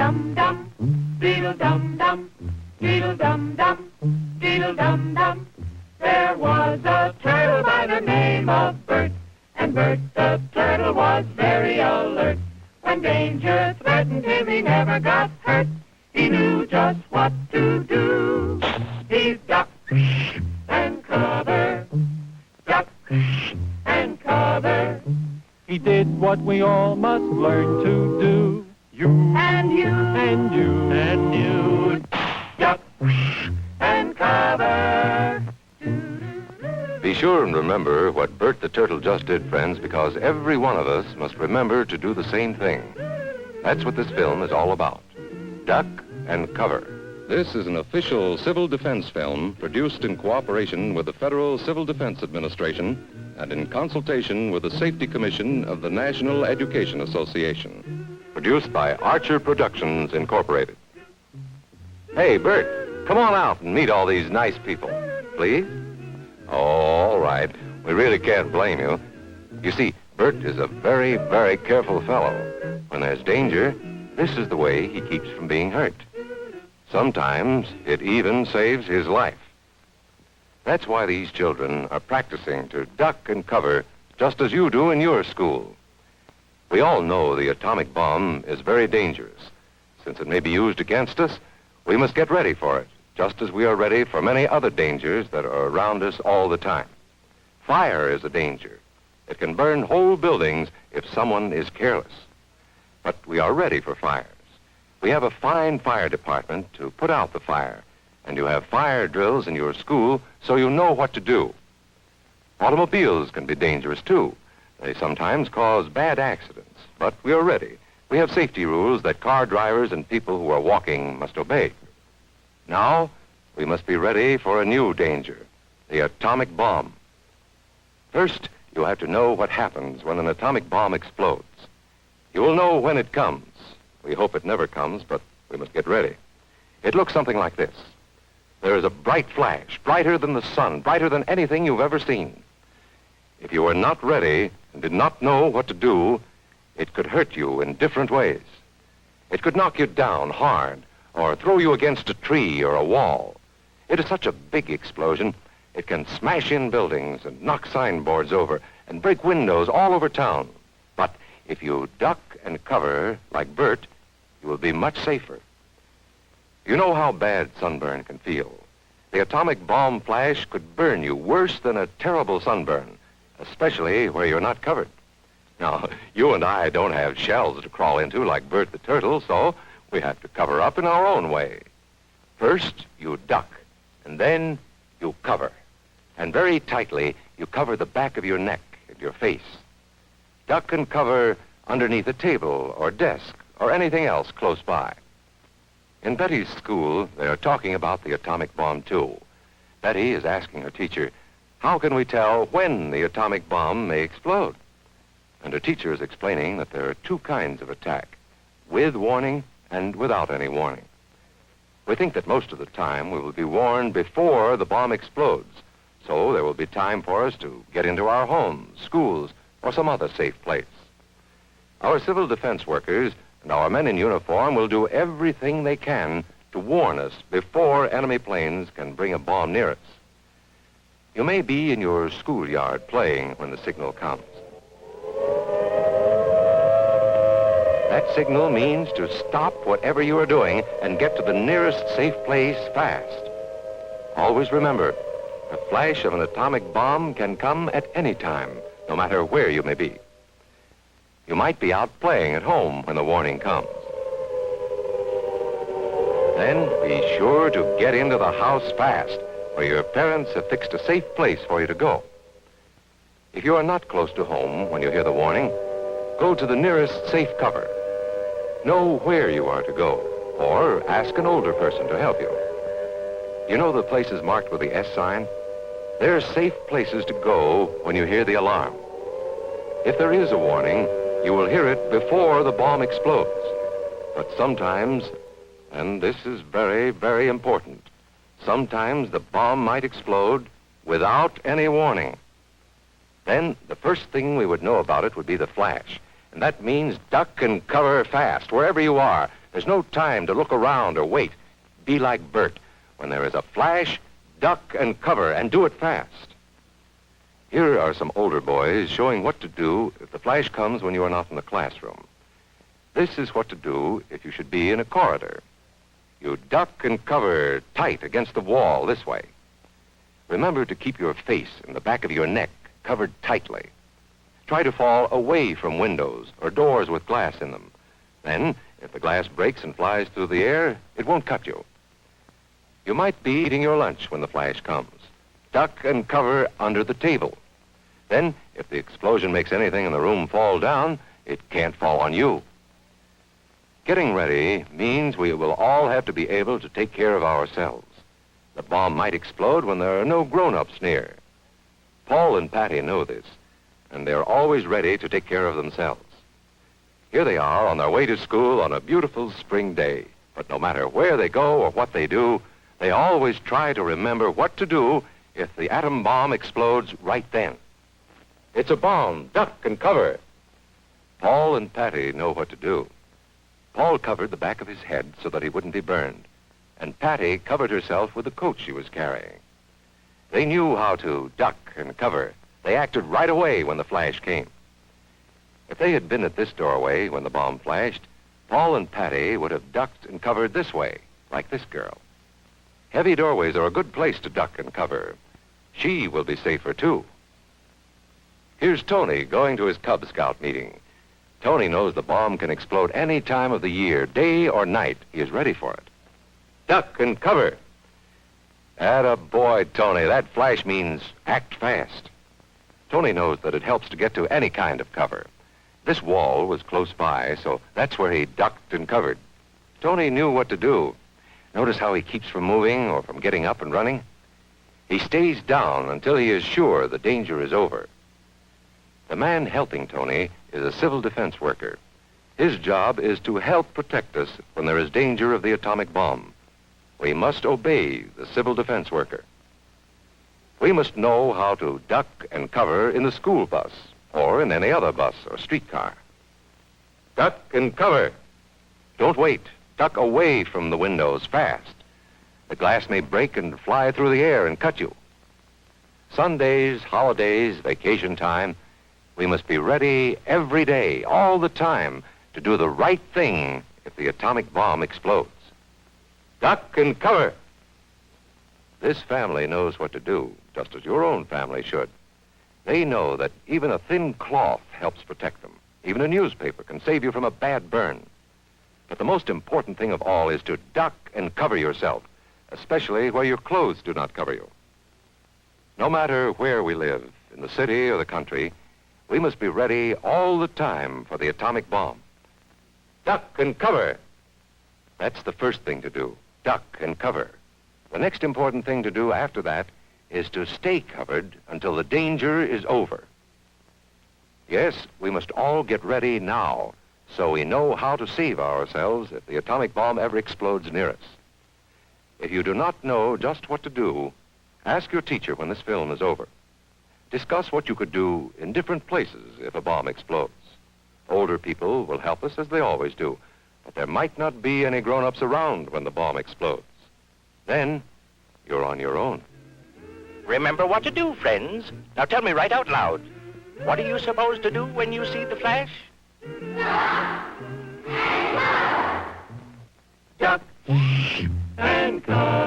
Dum-dum, beetle-dum-dum, beetle-dum-dum, beetle-dum-dum. There was a turtle by the name of Bert, and Bert the turtle was very alert. When danger threatened him, he never got hurt. He knew just what to do. He ducked and covered, ducked and covered. He did what we all must learn to do. You and you and you and you, duck and cover. Be sure and remember what Bert the Turtle just did, friends, because every one of us must remember to do the same thing. That's what this film is all about. Duck and cover. This is an official civil defense film produced in cooperation with the Federal Civil Defense Administration and in consultation with the Safety Commission of the National Education Association. Produced by Archer Productions, Incorporated. Hey, Bert, come on out and meet all these nice people, please. Oh, all right. We really can't blame you. You see, Bert is a very, very careful fellow. When there's danger, this is the way he keeps from being hurt. Sometimes it even saves his life. That's why these children are practicing to duck and cover just as you do in your school. We all know the atomic bomb is very dangerous. Since it may be used against us, we must get ready for it, just as we are ready for many other dangers that are around us all the time. Fire is a danger. It can burn whole buildings if someone is careless. But we are ready for fires. We have a fine fire department to put out the fire, and you have fire drills in your school so you know what to do. Automobiles can be dangerous, too. They sometimes cause bad accidents, but we are ready. We have safety rules that car drivers and people who are walking must obey. Now, we must be ready for a new danger, the atomic bomb. First, you have to know what happens when an atomic bomb explodes. You will know when it comes. We hope it never comes, but we must get ready. It looks something like this. There is a bright flash, brighter than the sun, brighter than anything you've ever seen. If you are not ready and did not know what to do, it could hurt you in different ways. It could knock you down hard or throw you against a tree or a wall. It is such a big explosion, it can smash in buildings and knock signboards over and break windows all over town. But if you duck and cover like Bert, you will be much safer. You know how bad sunburn can feel. The atomic bomb flash could burn you worse than a terrible sunburn, especially where you're not covered. Now, you and I don't have shells to crawl into like Bert the Turtle, so we have to cover up in our own way. First, you duck, and then you cover. And very tightly, you cover the back of your neck and your face. Duck and cover underneath a table or desk or anything else close by. In Betty's school, they are talking about the atomic bomb, too. Betty is asking her teacher, how can we tell when the atomic bomb may explode? And her teacher is explaining that there are two kinds of attack, with warning and without any warning. We think that most of the time we will be warned before the bomb explodes, so there will be time for us to get into our homes, schools, or some other safe place. Our civil defense workers and our men in uniform will do everything they can to warn us before enemy planes can bring a bomb near us. You may be in your schoolyard playing when the signal comes. That signal means to stop whatever you are doing and get to the nearest safe place fast. Always remember, the flash of an atomic bomb can come at any time, no matter where you may be. You might be out playing at home when the warning comes. Then be sure to get into the house fast, where your parents have fixed a safe place for you to go. If you are not close to home when you hear the warning, go to the nearest safe cover. Know where you are to go, or ask an older person to help you. You know the places marked with the S sign? They're safe places to go when you hear the alarm. If there is a warning, you will hear it before the bomb explodes. But sometimes, and this is very, very important, sometimes the bomb might explode without any warning. Then the first thing we would know about it would be the flash. And that means duck and cover fast, wherever you are, There's no time to look around or wait. Be like Bert. When there is a flash, duck and cover, and do it fast. Here are some older boys showing what to do if the flash comes when you are not in the classroom. This is what to do if you should be in a corridor. You duck and cover tight against the wall this way. Remember to keep your face and the back of your neck covered tightly. Try to fall away from windows or doors with glass in them. Then, if the glass breaks and flies through the air, it won't cut you. You might be eating your lunch when the flash comes. Duck and cover under the table. Then, if the explosion makes anything in the room fall down, it can't fall on you. Getting ready means we will all have to be able to take care of ourselves. The bomb might explode when there are no grown-ups near. Paul and Patty know this, and they're always ready to take care of themselves. Here they are on their way to school on a beautiful spring day. But no matter where they go or what they do, they always try to remember what to do if the atom bomb explodes right then. It's a bomb. Duck and cover. Paul and Patty know what to do. Paul covered the back of his head so that he wouldn't be burned, and Patty covered herself with the coat she was carrying. They knew how to duck and cover. They acted right away when the flash came. If they had been at this doorway when the bomb flashed, Paul and Patty would have ducked and covered this way, like this girl. Heavy doorways are a good place to duck and cover. She will be safer, too. Here's Tony going to his Cub Scout meeting. Tony knows the bomb can explode any time of the year, day or night. He is ready for it. Duck and cover. Atta boy, Tony. That flash means act fast. Tony knows that it helps to get to any kind of cover. This wall was close by, so that's where he ducked and covered. Tony knew what to do. Notice how he keeps from moving or from getting up and running? He stays down until he is sure the danger is over. The man helping Tony is a civil defense worker. His job is to help protect us when there is danger of the atomic bomb. We must obey the civil defense worker. We must know how to duck and cover in the school bus or in any other bus or streetcar. Duck and cover. Don't wait. Duck away from the windows fast. The glass may break and fly through the air and cut you. Sundays, holidays, vacation time, we must be ready every day, all the time, to do the right thing if the atomic bomb explodes. Duck and cover. This family knows what to do, just as your own family should. They know that even a thin cloth helps protect them. Even a newspaper can save you from a bad burn. But the most important thing of all is to duck and cover yourself, especially where your clothes do not cover you. No matter where we live, in the city or the country, we must be ready all the time for the atomic bomb. Duck and cover. That's the first thing to do, duck and cover. The next important thing to do after that is to stay covered until the danger is over. Yes, we must all get ready now so we know how to save ourselves if the atomic bomb ever explodes near us. If you do not know just what to do, ask your teacher when this film is over. Discuss what you could do in different places if a bomb explodes. Older people will help us as they always do, but there might not be any grown-ups around when the bomb explodes. Then, you're on your own. Remember what to do, friends. Now tell me right out loud. What are you supposed to do when you see the flash? Duck and cover.